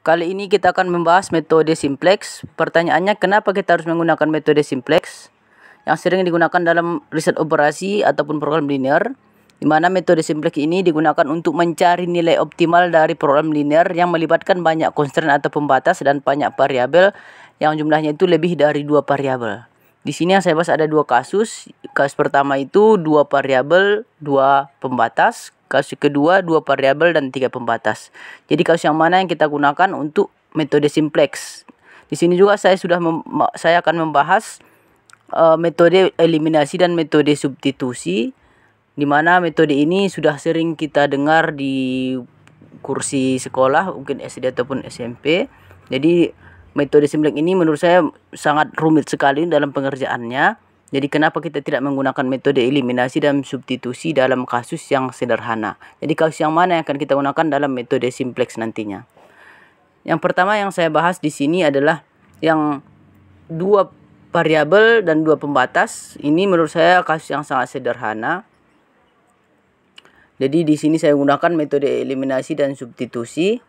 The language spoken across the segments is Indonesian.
Kali ini kita akan membahas metode simplex. Pertanyaannya, kenapa kita harus menggunakan metode simplex yang sering digunakan dalam riset operasi ataupun program linear, di mana metode simplex ini digunakan untuk mencari nilai optimal dari program linear yang melibatkan banyak constraint atau pembatas dan banyak variabel yang jumlahnya itu lebih dari 2 variabel. Di sini yang saya bahas ada 2 kasus. Kasus pertama itu 2 variabel, 2 pembatas. Kasus kedua 2 variabel dan 3 pembatas. Jadi kasus yang mana yang kita gunakan untuk metode simplex. Di sini juga saya akan membahas metode eliminasi dan metode substitusi, di mana metode ini sudah sering kita dengar di kursi sekolah, mungkin SD ataupun SMP. Jadi metode simplex ini menurut saya sangat rumit sekali dalam pengerjaannya. Jadi kenapa kita tidak menggunakan metode eliminasi dan substitusi dalam kasus yang sederhana. Jadi kasus yang mana yang akan kita gunakan dalam metode simplex nantinya. Yang pertama yang saya bahas di sini adalah yang 2 variabel dan 2 pembatas. Ini menurut saya kasus yang sangat sederhana. Jadi di sini saya gunakan metode eliminasi dan substitusi,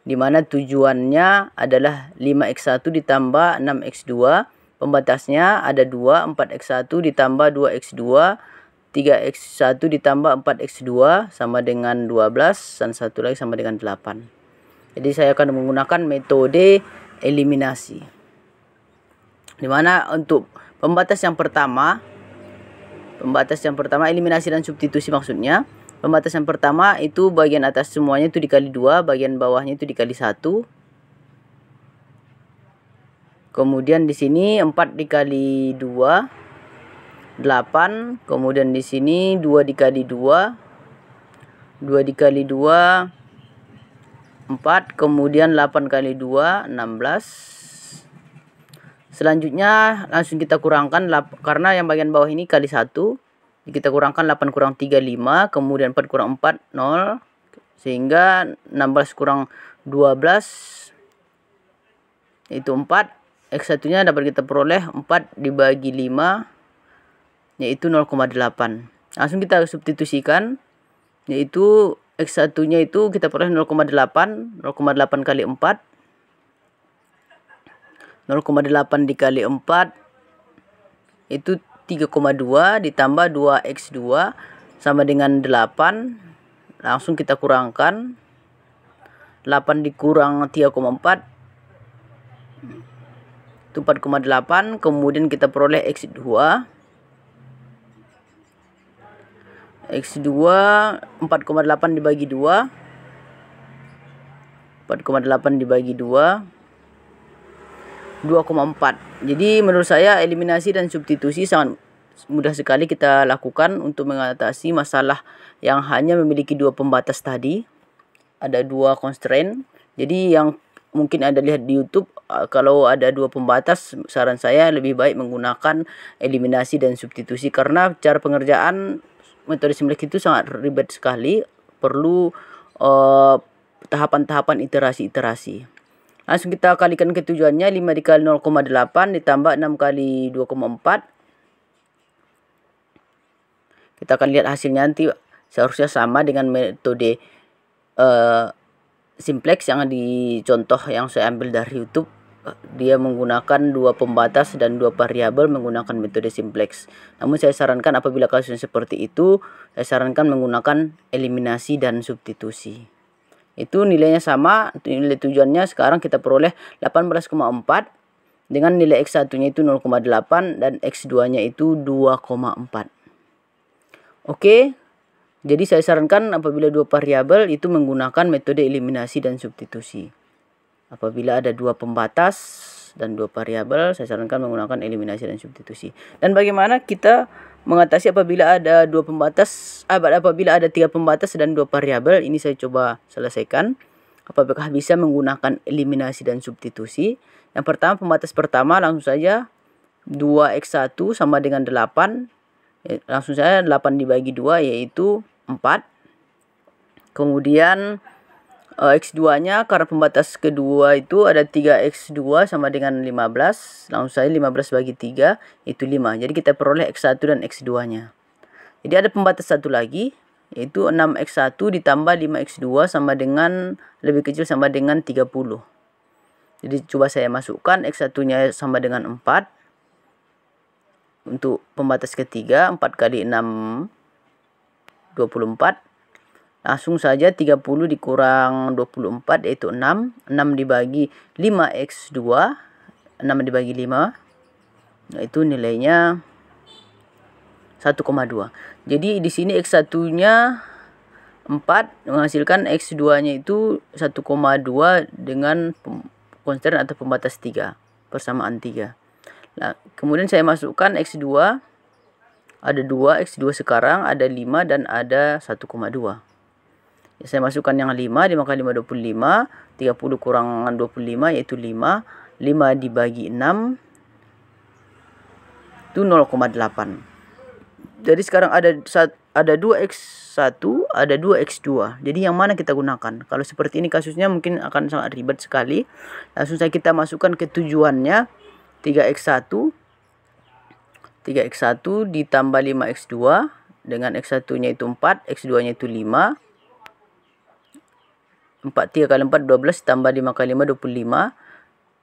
di mana tujuannya adalah 5x1 ditambah 6x2. Pembatasnya ada 2, 4x1 ditambah 2x2, 3x1 ditambah 4x2 sama dengan 12, dan satu lagi sama dengan 8. Jadi saya akan menggunakan metode eliminasi. Dimana untuk pembatas yang pertama eliminasi dan substitusi maksudnya. Pembatas yang pertama itu bagian atas semuanya itu dikali 2, bagian bawahnya itu dikali 1. Kemudian di sini 4 dikali 2, 8. Kemudian di sini 2 dikali 2, 2 dikali 2, 4. Kemudian 8 kali 2, 16. Selanjutnya langsung kita kurangkan, karena yang bagian bawah ini kali 1. Kita kurangkan 8 kurang 3, 5. Kemudian 4 kurang 4, 0. Sehingga 16 kurang 12, itu 4. X1 nya dapat kita peroleh 4 dibagi 5, yaitu 0,8. Langsung kita substitusikan, yaitu X1 nya itu kita peroleh 0,8 kali 4, 0,8 dikali 4 itu 3,2 ditambah 2x2 sama dengan 8. Langsung kita kurangkan, 8 dikurang 3,4 itu 4,8. Kemudian kita peroleh x2 4,8 dibagi 2, 4,8 dibagi 2, 2,4. Jadi menurut saya eliminasi dan substitusi sangat mudah sekali kita lakukan untuk mengatasi masalah yang hanya memiliki 2 pembatas tadi. Ada 2 constraint. Jadi yang mungkin Anda lihat di YouTube, kalau ada 2 pembatas, saran saya lebih baik menggunakan eliminasi dan substitusi, karena cara pengerjaan metode simplex itu sangat ribet sekali, perlu tahapan-tahapan iterasi-iterasi. Langsung kita kalikan ke tujuannya, 5 dikali 0,8 ditambah 6 kali 2,4. Kita akan lihat hasilnya nanti seharusnya sama dengan metode simplex yang di contoh yang saya ambil dari YouTube. Dia menggunakan 2 pembatas dan 2 variabel menggunakan metode simplex. Namun saya sarankan apabila kasusnya seperti itu, saya sarankan menggunakan eliminasi dan substitusi. Itu nilainya sama, nilai tujuannya sekarang kita peroleh 18,4 dengan nilai X1 nya itu 0,8 dan X2 nya itu 2,4. Oke. Jadi saya sarankan apabila 2 variabel itu menggunakan metode eliminasi dan substitusi. Apabila ada 2 pembatas dan 2 variabel, saya sarankan menggunakan eliminasi dan substitusi. Dan bagaimana kita mengatasi apabila ada 2 pembatas, apabila ada 3 pembatas dan 2 variabel? Ini saya coba selesaikan. Apakah bisa menggunakan eliminasi dan substitusi? Yang pertama, pembatas pertama langsung saja 2x1 sama dengan 8. Langsung saja 8 dibagi 2 yaitu 4. Kemudian x2 nya karena pembatas kedua itu ada 3x2 sama dengan 15. Langsung saja 15 bagi 3 itu 5. Jadi kita peroleh x1 dan x2 nya. Jadi ada pembatas satu lagi, yaitu 6x1 ditambah 5x2 sama dengan lebih kecil sama dengan 30. Jadi coba saya masukkan X1 nya sama dengan 4. Untuk pembatas ketiga 4 kali 6 24. Langsung saja 30 dikurang 24 yaitu 6. 6 dibagi 5x2. 6 dibagi 5 yaitu nilainya 1,2. Jadi di sini X1 nya 4 menghasilkan X2 nya itu 1,2 dengan konstan atau pembatas 3, persamaan 3. Nah, kemudian saya masukkan X2, ada 2, X2 sekarang ada 5 dan ada 1,2. Ya, saya masukkan yang 5, 5 kali 5 25, 30 kurang 25 yaitu 5. 5 dibagi 6 itu 0,8. Jadi sekarang ada 2x1, ada 2x2. Jadi yang mana kita gunakan? Kalau seperti ini kasusnya mungkin akan sangat ribet sekali. Langsung saja kita masukkan ke tujuannya. 3x1 ditambah 5x2 dengan x1 nya itu 4, x2 nya itu 5. 3 kali 4 12 tambah 5 kali 5 25.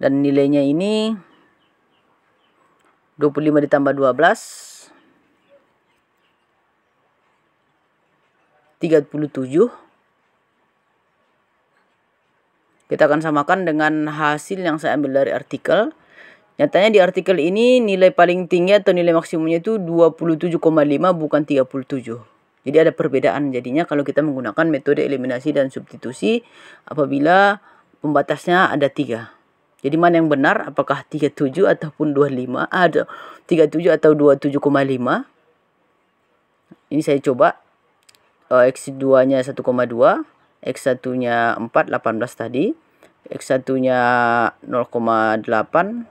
Dan nilainya ini 25 ditambah 12 37. Kita akan samakan dengan hasil yang saya ambil dari artikel. Nyatanya di artikel ini nilai paling tinggi atau nilai maksimumnya itu 27,5 bukan 37. Jadi ada perbedaan jadinya kalau kita menggunakan metode eliminasi dan substitusi apabila pembatasnya ada 3. Jadi mana yang benar? Apakah 37 ataupun 25? Ada 37 atau 27,5? Ini saya coba. X2 nya 1,2, X1 nya 4, 18 tadi. X1 nya 0,8.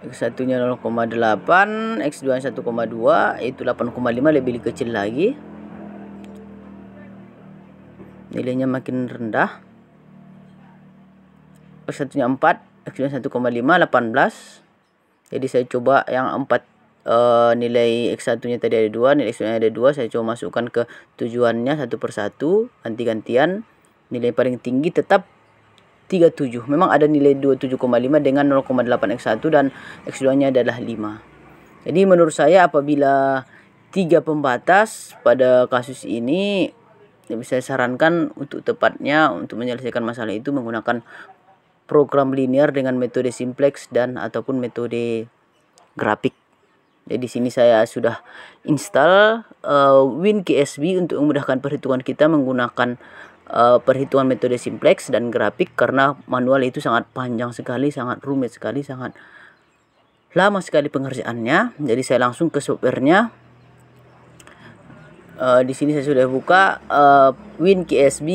X1 nya 0,8, X2 nya 1,2, itu 8,5 lebih kecil lagi. Nilainya makin rendah. X1 nya 4, X2 nya 1,5, 18. Jadi saya coba yang 4 nilai X1 nya tadi ada 2, nilai X2 nya ada 2, saya coba masukkan ke tujuannya satu persatu, ganti-gantian. Nilai paling tinggi tetap 37. Memang ada nilai 27,5 dengan 0,8 X1 dan X2 nya adalah 5. Jadi menurut saya apabila 3 pembatas pada kasus ini, saya sarankan untuk tepatnya untuk menyelesaikan masalah itu menggunakan program linear dengan metode simplex dan ataupun metode grafik. Jadi di sini saya sudah install WinKSB untuk memudahkan perhitungan kita menggunakan perhitungan metode simplex dan grafik, karena manual itu sangat panjang sekali, sangat rumit sekali, sangat lama sekali pengerjaannya. Jadi saya langsung ke softwarenya. Di sini saya sudah buka WinKSB,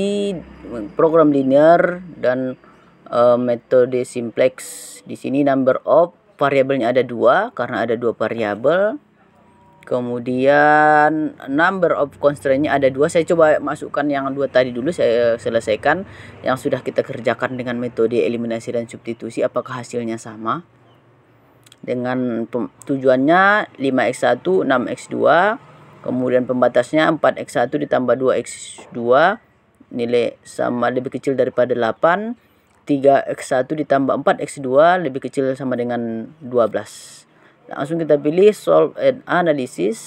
program linear dan metode simplex. Di sini number of variabelnya ada 2 karena ada 2 variabel. Kemudian number of constraint-nya ada 2. Saya coba masukkan yang 2 tadi dulu, saya selesaikan yang sudah kita kerjakan dengan metode eliminasi dan substitusi, apakah hasilnya sama. Dengan tujuannya 5x1 6x2, kemudian pembatasnya 4x1 ditambah 2x2, nilai sama lebih kecil daripada 8. 3x1 ditambah 4x2 lebih kecil sama dengan 12. Langsung kita pilih solve and analysis.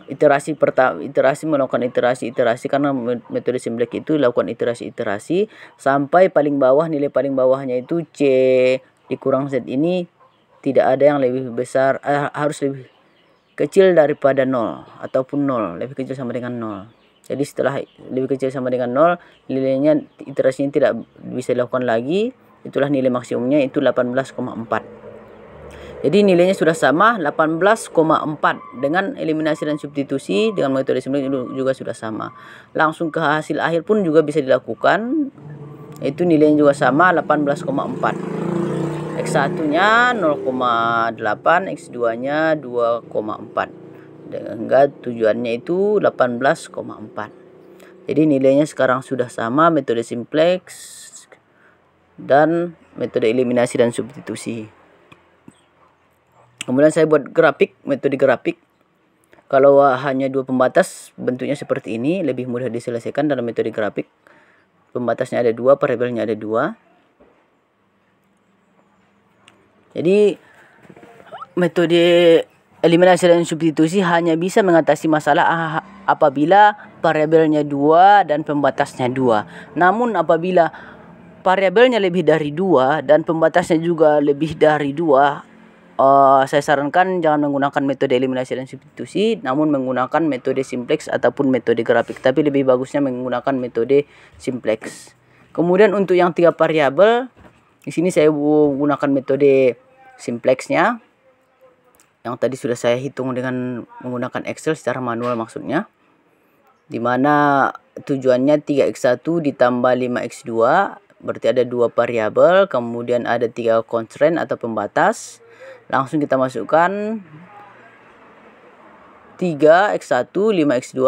Iterasi pertama, melakukan iterasi karena metode simplex itu lakukan iterasi sampai paling bawah, nilai paling bawahnya itu C dikurang Z ini tidak ada yang lebih besar, harus lebih kecil daripada 0 ataupun 0, lebih kecil sama dengan 0. Jadi setelah lebih kecil sama dengan 0, nilainya iterasinya tidak bisa dilakukan lagi. Itulah nilai maksimumnya, itu 18,4. Jadi nilainya sudah sama 18,4 dengan eliminasi dan substitusi dengan metode simplex juga sudah sama. Langsung ke hasil akhir pun juga bisa dilakukan. Itu nilainya juga sama 18,4. X1 nya 0,8, X2 nya 2,4. Hingga tujuannya itu 18,4. Jadi nilainya sekarang sudah sama metode simplex dan metode eliminasi dan substitusi. Kemudian saya buat grafik, metode grafik. Kalau hanya dua pembatas, bentuknya seperti ini, lebih mudah diselesaikan dalam metode grafik. Pembatasnya ada dua, variabelnya ada dua. Jadi metode eliminasi dan substitusi hanya bisa mengatasi masalah apabila variabelnya dua dan pembatasnya dua. Namun apabila variabelnya lebih dari dua dan pembatasnya juga lebih dari dua, saya sarankan jangan menggunakan metode eliminasi dan substitusi, namun menggunakan metode simplex ataupun metode grafik. Tapi lebih bagusnya menggunakan metode simplex. Kemudian untuk yang 3 variabel, di sini saya gunakan metode simplexnya, yang tadi sudah saya hitung dengan menggunakan Excel secara manual maksudnya, dimana tujuannya 3x1 ditambah 5x2, berarti ada 2 variabel, kemudian ada 3 constraint atau pembatas. Langsung kita masukkan 3x1, 5x2,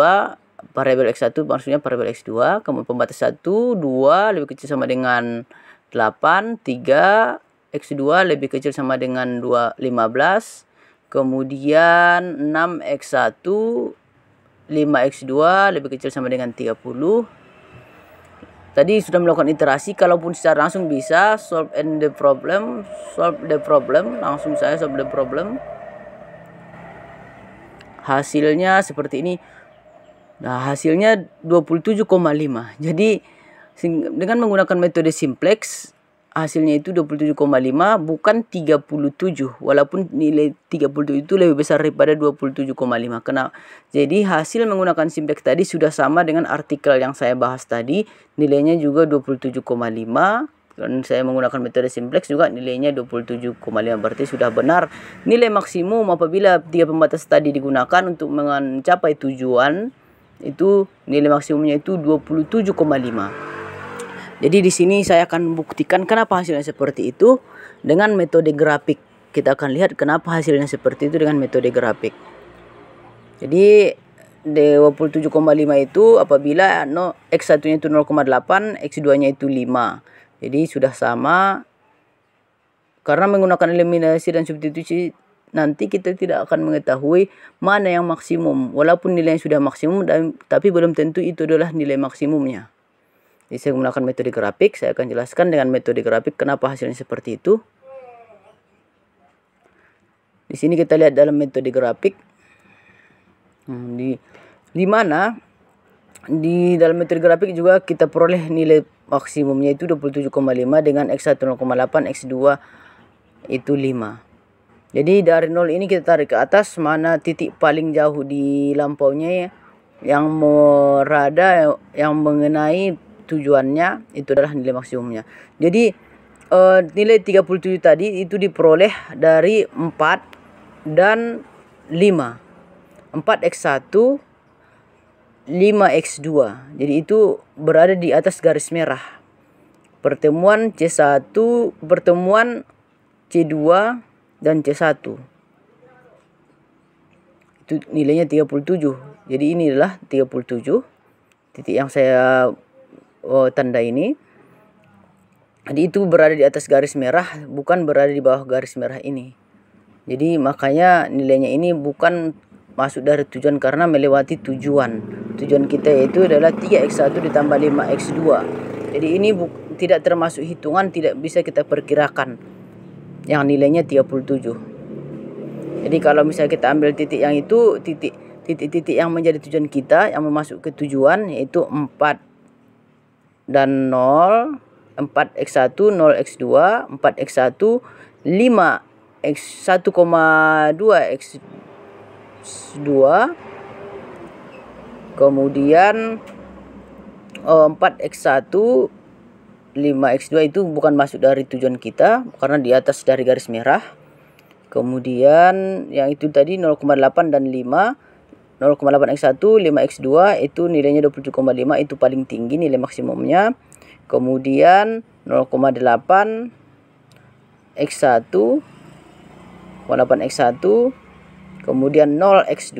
variabel x1 maksudnya variabel x2, kemudian pembatas 1, 2 lebih kecil sama dengan 8, 3 x2 lebih kecil sama dengan 15, kemudian 6x1, 5x2 lebih kecil sama dengan 30. Tadi sudah melakukan iterasi, kalaupun secara langsung bisa solve the problem, langsung saya solve the problem. Hasilnya seperti ini. Nah, hasilnya 27,5. Jadi dengan menggunakan metode simplex, hasilnya itu 27,5 bukan 37, walaupun nilai 37 itu lebih besar daripada 27,5. Kenapa? Jadi hasil menggunakan simplex tadi sudah sama dengan artikel yang saya bahas tadi, nilainya juga 27,5. Dan saya menggunakan metode simplex juga nilainya 27,5, berarti sudah benar nilai maksimum apabila 3 pembatas tadi digunakan untuk mencapai tujuan. Itu nilai maksimumnya itu 27,5. Jadi di sini saya akan buktikan kenapa hasilnya seperti itu dengan metode grafik. Kita akan lihat kenapa hasilnya seperti itu dengan metode grafik. Jadi 27,5 itu apabila x1-nya itu 0,8, x2-nya itu 5. Jadi sudah sama. Karena menggunakan eliminasi dan substitusi, nanti kita tidak akan mengetahui mana yang maksimum. Walaupun nilainya sudah maksimum, tapi belum tentu itu adalah nilai maksimumnya. Jadi saya menggunakan metode grafik, saya akan jelaskan dengan metode grafik kenapa hasilnya seperti itu. Di sini kita lihat dalam metode grafik. Di mana di dalam metode grafik juga kita peroleh nilai maksimumnya itu 27,5 dengan x1 0,8, x2 itu 5. Jadi dari 0 ini kita tarik ke atas, mana titik paling jauh di lampaunya yang berada yang mengenai tujuannya itu adalah nilai maksimumnya. Jadi nilai 37 tadi itu diperoleh dari 4 dan 5. 4x1, 5x2. Jadi itu berada di atas garis merah. Pertemuan C1, pertemuan C2 dan C1. Itu nilainya 37. Jadi ini adalah 37 titik yang saya tanda ini. Jadi itu berada di atas garis merah, bukan berada di bawah garis merah ini. Jadi makanya nilainya ini bukan masuk dari tujuan karena melewati tujuan. Tujuan kita yaitu adalah 3x1 ditambah 5x2. Jadi ini tidak termasuk hitungan, tidak bisa kita perkirakan yang nilainya 37. Jadi kalau misalnya kita ambil titik yang itu, titik-titik yang menjadi tujuan kita, yang masuk ke tujuan yaitu 4 dan 0, 4x1, 0x2, 4x1, 5x 1,2x2, kemudian 4x1, 5x2 itu bukan masuk dari tujuan kita karena di atas dari garis merah. Kemudian yang itu tadi 0,8 dan 5, 0,8x1, 5x2 itu nilainya 27,5, itu paling tinggi nilai maksimumnya. Kemudian 0,8 x1, 0,8x1, kemudian 0x2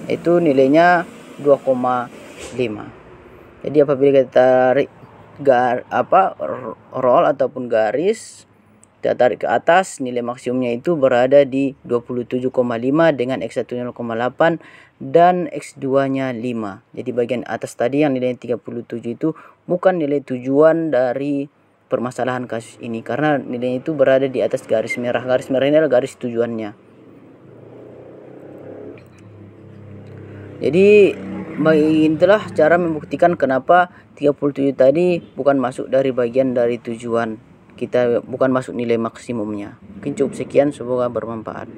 itu nilainya 2,5. Jadi apabila kita tarik roll ataupun garis, kita Kita tarik ke atas, nilai maksimumnya itu berada di 27,5 dengan X1 0,8 dan X2-nya 5. Jadi bagian atas tadi yang nilai 37 itu bukan nilai tujuan dari permasalahan kasus ini, karena nilainya itu berada di atas garis merah. Garis merah ini adalah garis tujuannya. Jadi itulah cara membuktikan kenapa 37 tadi bukan masuk dari bagian dari tujuan kita, bukan masuk nilai maksimumnya. Mungkin cukup sekian, semoga bermanfaat.